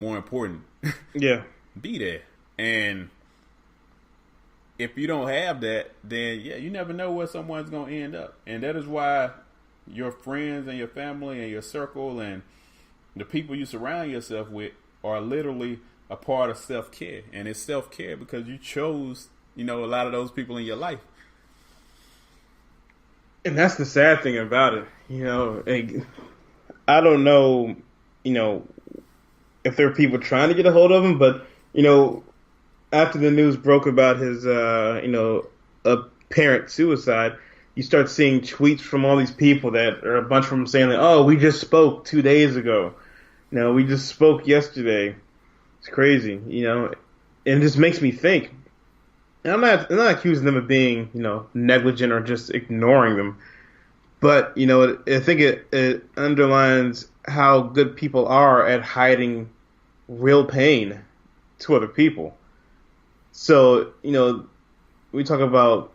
more important, Yeah. be there. And if you don't have that, then yeah, you never know where someone's gonna end up. And that is why your friends and your family and your circle and the people you surround yourself with are literally a part of self-care. And it's self-care because you chose, a lot of those people in your life. And that's the sad thing about it. I don't know, if there are people trying to get a hold of him, but, after the news broke about his, apparent suicide, you start seeing tweets from all these people that are a bunch of them saying, like, oh, we just spoke 2 days ago. We just spoke yesterday. It's crazy, and it just makes me think. And I'm not accusing them of being, negligent or just ignoring them. But, I think it underlines how good people are at hiding real pain to other people. So, we talk about,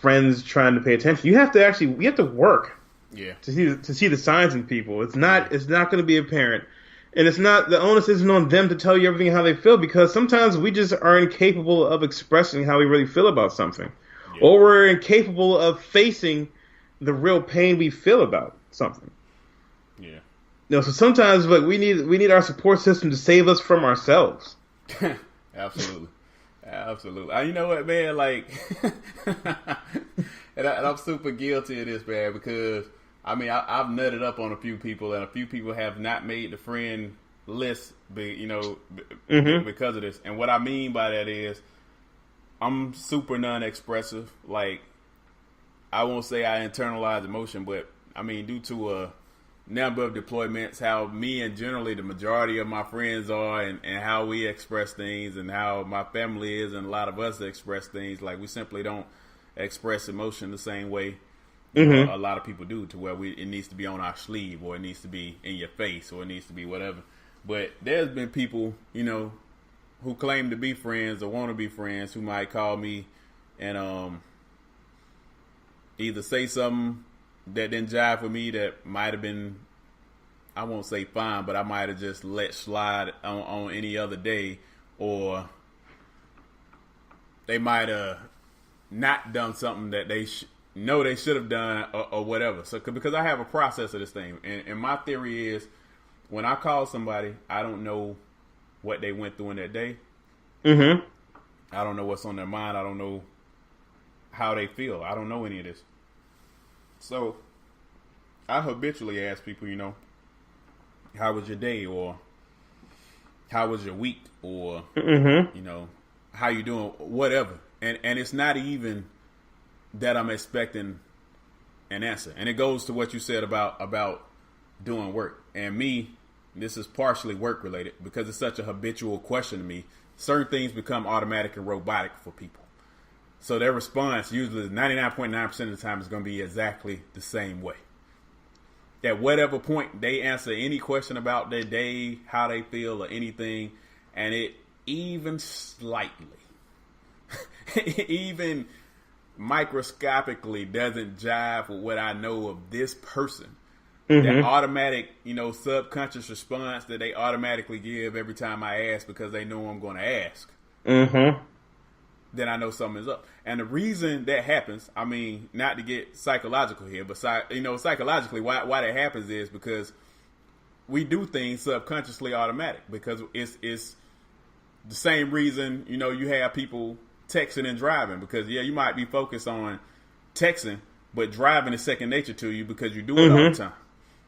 friends trying to pay attention. You have to work. Yeah. To see the signs in people. It's not going to be apparent. And it's not, the onus isn't on them to tell you everything how they feel, because sometimes we just are incapable of expressing how we really feel about something. Yeah. Or we're incapable of facing the real pain we feel about something. Yeah. So sometimes we need our support system to save us from ourselves. Absolutely. Absolutely. You know what, man? Like, and I'm super guilty of this, man, because I've nutted up on a few people, and a few people have not made the friend list, because of this. And what I mean by that is, I'm super non-expressive. Like, I won't say I internalize emotion, but due to a number of deployments, how me and generally the majority of my friends are, and how we express things, and how my family is, and a lot of us express things, like, we simply don't express emotion the same way a lot of people do, to where it needs to be on our sleeve, or it needs to be in your face, or it needs to be whatever. But there's been people, who claim to be friends or want to be friends, who might call me and either say something that didn't jive with me that might have been, I won't say fine, but I might have just let slide on any other day, or they might have not done something that they know they should have done, or whatever. So, because I have a process of this thing, and my theory is, when I call somebody, I don't know what they went through in that day. Mm-hmm. I don't know what's on their mind. I don't know how they feel. I don't know any of this. So I habitually ask people, how was your day, or how was your week, or how you doing, whatever. And it's not even that I'm expecting an answer. And it goes to what you said about doing work. And me, this is partially work related, because it's such a habitual question to me. Certain things become automatic and robotic for people. So their response usually 99.9% of the time is going to be exactly the same way. At whatever point they answer any question about their day, how they feel, or anything, and it even slightly, even microscopically doesn't jive with what I know of this person. That automatic, subconscious response that they automatically give every time I ask, because they know I'm going to ask. Then I know something is up. And the reason that happens, not to get psychological here, but psychologically, why that happens is because we do things subconsciously automatic, because it's the same reason, you have people texting and driving, because you might be focused on texting, but driving is second nature to you because you do it all the time.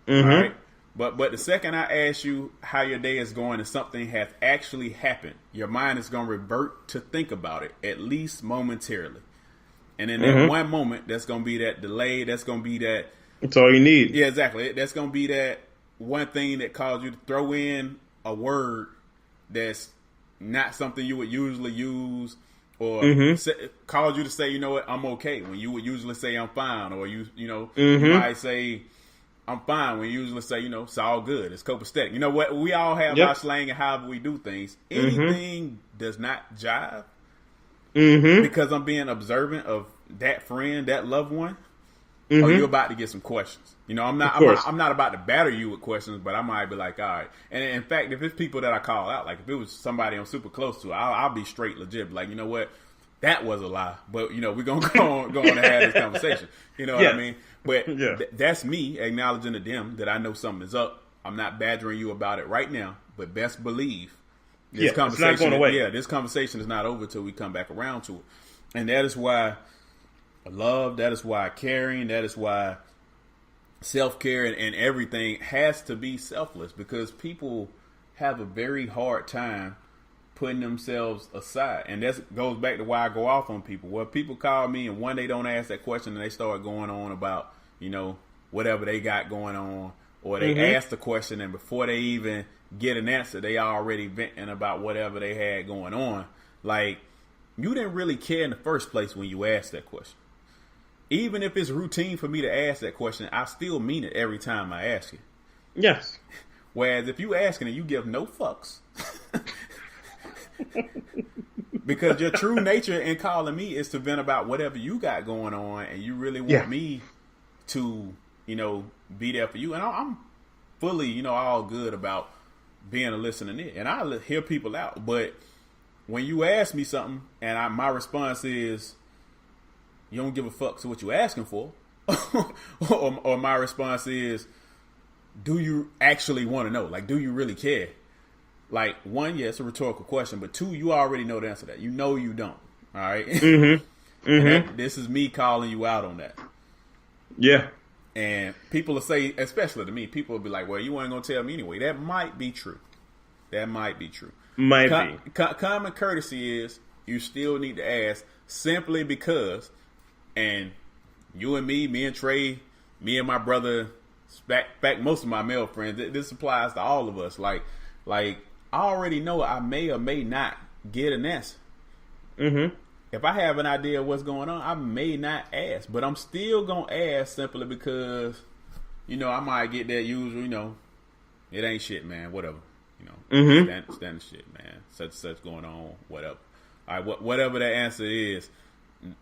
All right. But the second I ask you how your day is going and something has actually happened, your mind is going to revert to think about it, at least momentarily. And in that one moment, that's going to be that delay. That's going to be that. That's all you need. Yeah, exactly. That's going to be that one thing that caused you to throw in a word that's not something you would usually use, or cause you to say, you know what, I'm okay, when you would usually say I'm fine, or you might say I'm fine when you usually say, it's all good, it's copacetic. You know what? We all have our slang and however we do things. Anything does not jive because I'm being observant of that friend, that loved one. or you're about to get some questions. You know, I'm not about to batter you with questions, but I might be like, all right. And in fact, if it's people that I call out, like if it was somebody I'm super close to, I'll be straight legit. Like, you know what? That was a lie. But, you know, we're going to go on and have this conversation. You know what I mean? But that's me acknowledging to them that I know something is up. I'm not badgering you about it right now, but best believe this conversation, it's not going away. This conversation is not over till we come back around to it. And that is why love, that is why caring, that is why self-care and everything has to be selfless, because people have a very hard time putting themselves aside. And that goes back to why I go off on people. Well, people call me and one, they don't ask that question and they start going on about, you know, whatever they got going on, or they ask the question and before they even get an answer, they already venting about whatever they had going on. Like, you didn't really care in the first place when you asked that question. Even if it's routine for me to ask that question, I still mean it every time I ask it. Yes. Whereas if you asking and you give no fucks, because your true nature in calling me is to vent about whatever you got going on, and you really want me to, you know, be there for you. And I'm fully, you know, all good about being a listening ear, and I hear people out. But when you ask me something and my response is, you don't give a fuck to what you asking for, or my response is, do you actually want to know? Like, do you really care? Like, one, it's a rhetorical question, but two, you already know the answer to that. You know you don't. All right? And this is me calling you out on that. Yeah. And people will say, especially to me, people will be like, well, you ain't going to tell me anyway. That might be true. Might be. Common courtesy is you still need to ask, simply because, and you and me and Trey, me and my brother, back most of my male friends, this applies to all of us. Like I already know I may or may not get an answer. If I have an idea of what's going on, I may not ask, but I'm still gonna ask simply because, you know, I might get that usual, you know, it ain't shit, man, whatever, you know, stand shit, man, such going on, whatever. All right, whatever the answer is,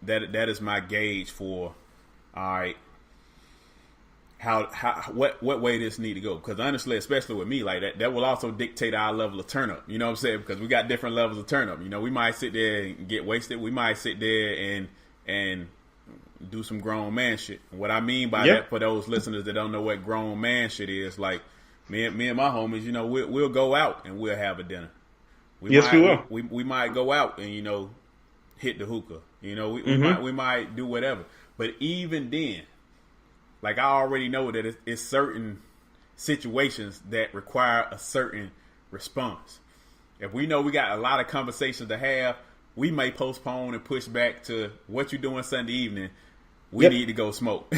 that is my gauge for, all right, what way this need to go. Because honestly, especially with me, like that will also dictate our level of turn up. You know what I'm saying? Because we got different levels of turn up. You know, we might sit there and get wasted. We might sit there and do some grown man shit. And what I mean by that, for those listeners that don't know what grown man shit is, like me and my homies, you know, we'll go out and we'll have a dinner. We will. We might go out and, you know, hit the hookah. You know, we might do whatever. But even then, like, I already know that it's certain situations that require a certain response. If we know we got a lot of conversations to have, we may postpone and push back to what you doing Sunday evening. We need to go smoke.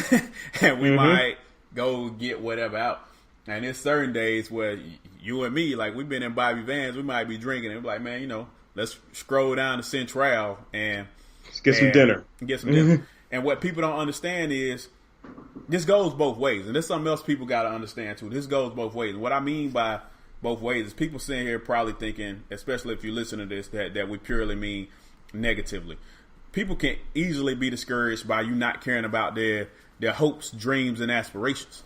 And we might go get whatever out. And there's certain days where you and me, like, we've been in Bobby Vans, we might be drinking and we're like, man, you know, let's scroll down to Central and get some dinner. And what people don't understand is, this goes both ways, and this is something else people got to understand too. This goes both ways. What I mean by both ways is people sitting here probably thinking, especially if you listen to this, that we purely mean negatively. People can easily be discouraged by you not caring about their hopes, dreams, and aspirations.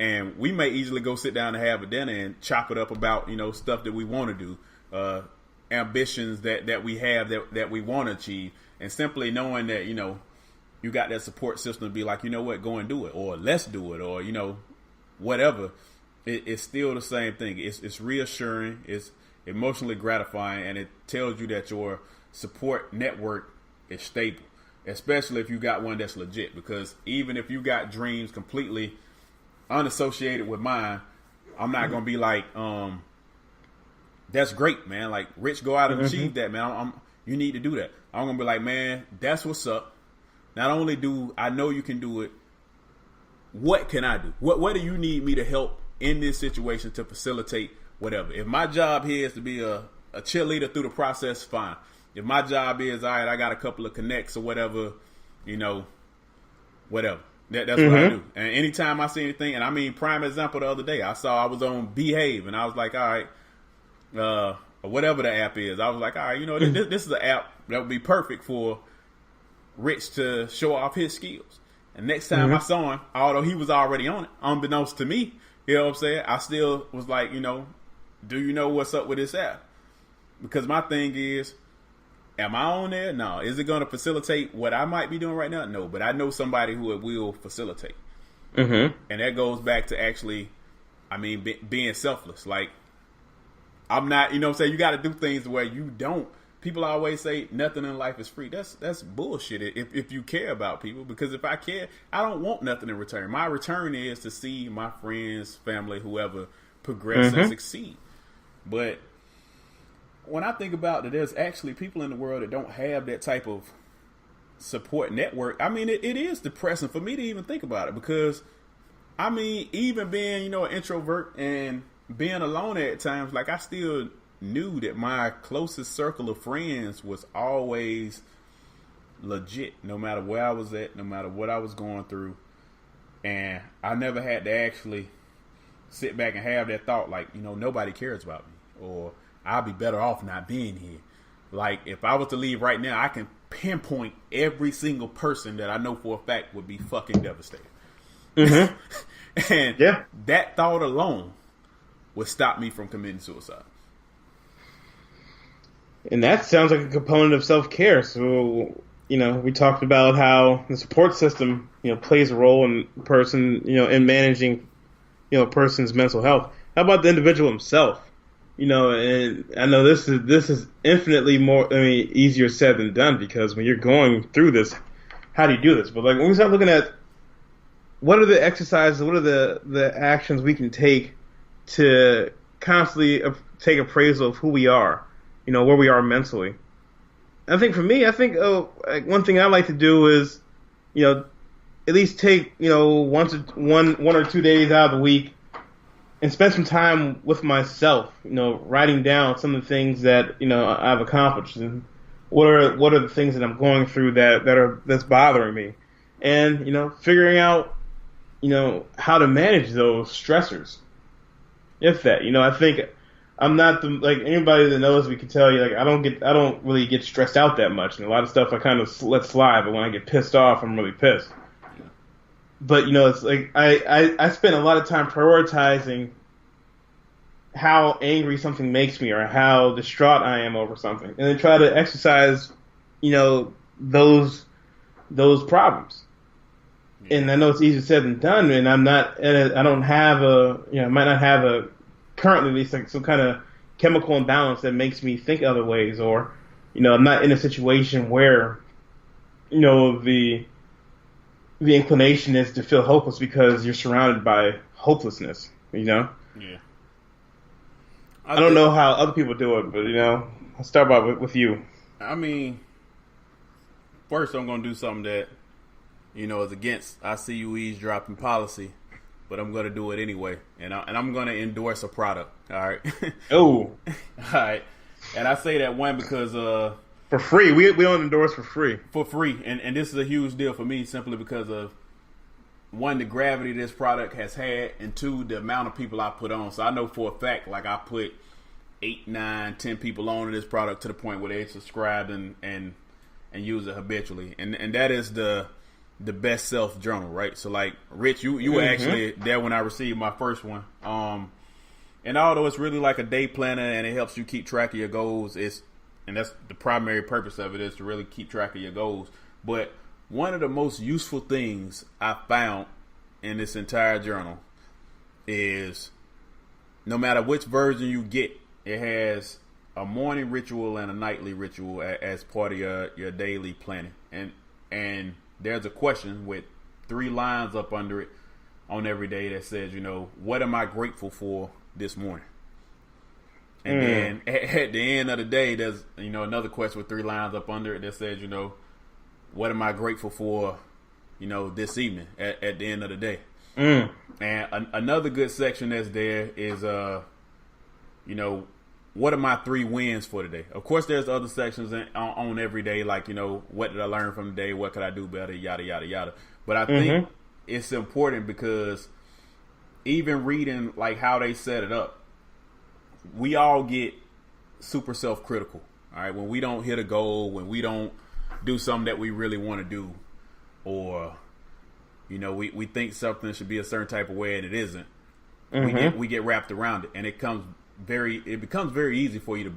And we may easily go sit down and have a dinner and chop it up about, you know, stuff that we want to do, ambitions that we have that we want to achieve, and simply knowing that, you know, you got that support system to be like, you know what, go and do it, or let's do it, or, you know, whatever. It's still the same thing. It's reassuring, it's emotionally gratifying, and it tells you that your support network is stable, especially if you got one that's legit. Because even if you got dreams completely unassociated with mine, I'm not gonna be like, that's great, man. Like, Rich, go out and achieve that, man. You need to do that. I'm gonna be like, man, that's what's up. Not only do I know you can do it, what can I do? What do you need me to help in this situation to facilitate whatever? If my job here is to be a cheerleader through the process, fine. If my job is, all right, I got a couple of connects or whatever, you know, whatever. That's what I do. And anytime I see anything, and I mean, prime example the other day, I was on Behave, and I was like, all right, or whatever the app is. I was like, all right, you know, this is an app that would be perfect for Rich to show off his skills. And next time I saw him, although he was already on it, unbeknownst to me, you know what I'm saying, I still was like, you know, do you know what's up with this app? Because my thing is, am I on there? No. Is it going to facilitate what I might be doing right now? No. But I know somebody who it will facilitate. And that goes back to actually, I mean, being selfless. Like, I'm not, you know what I'm saying? You got to do things where you don't. People always say nothing in life is free. That's bullshit if you care about people. Because if I care, I don't want nothing in return. My return is to see my friends, family, whoever progress and succeed. But when I think about it, there's actually people in the world that don't have that type of support network. I mean, it is depressing for me to even think about it because, I mean, even being, you know, an introvert and being alone at times, like I still knew that my closest circle of friends was always legit, no matter where I was at, no matter what I was going through. And I never had to actually sit back and have that thought like, you know, nobody cares about me or I'll be better off not being here. Like, if I was to leave right now, I can pinpoint every single person that I know for a fact would be fucking devastated. And that thought alone would stop me from committing suicide. And that sounds like a component of self-care. So, you know, we talked about how the support system, you know, plays a role in a person, you know, in managing, you know, a person's mental health. How about the individual himself? You know, and I know this is infinitely more, I mean, easier said than done because when you're going through this, how do you do this? But like when we start looking at what are the exercises, what are the actions we can take to constantly take appraisal of who we are, you know, where we are mentally. I think for me, like one thing I like to do is, you know, at least take, you know, one or 2 days out of the week and spend some time with myself, you know, writing down some of the things that, you know, I've accomplished and what are the things that I'm going through that's bothering me, and, you know, figuring out, you know, how to manage those stressors. If that, you know, I think I'm not like anybody that knows me can tell you, like I don't really get stressed out that much, and a lot of stuff I kind of let slide, but when I get pissed off, I'm really pissed. But, you know, it's like I spend a lot of time prioritizing how angry something makes me or how distraught I am over something, and then try to exercise, you know, those problems. Yeah. And I know it's easier said than done, and I don't have I might not have currently at least like some kind of chemical imbalance that makes me think other ways, or, you know, I'm not in a situation where, you know, the inclination is to feel hopeless because you're surrounded by hopelessness, you know? Yeah. I don't know how other people do it, but, you know, I'll start with you. I mean, first I'm going to do something that, you know, is against ICUE's dropping policy, but I'm going to do it anyway. And I'm going to endorse a product, all right? Oh. All right. And I say that one because for free. We don't endorse for free. For free. And this is a huge deal for me simply because of, one, the gravity this product has had, and two, the amount of people I put on. So I know for a fact, like I put 8, 9, 10 people on this product to the point where they subscribe and use it habitually. And that is the best self journal, right? So like Rich, you were actually there when I received my first one. And although it's really like a day planner and it helps you keep track of your goals, and that's the primary purpose of it, is to really keep track of your goals. But one of the most useful things I found in this entire journal is no matter which version you get, it has a morning ritual and a nightly ritual as part of your daily planning. And there's a question with 3 lines up under it on every day that says, you know, what am I grateful for this morning? And then at the end of the day, there's, you know, another question with 3 lines up under it that says, you know, what am I grateful for, you know, this evening at the end of the day? And another good section that's there is, you know, what are my 3 wins for today? Of course, there's other sections on every day, like, you know, what did I learn from the day? What could I do better? Yada, yada, yada. But I think it's important because even reading, like, how they set it up, we all get super self-critical, all right? When we don't hit a goal, when we don't do something that we really want to do, or You know, we think something should be a certain type of way and it isn't. Mm-hmm. We get wrapped around it, and it becomes very easy for you to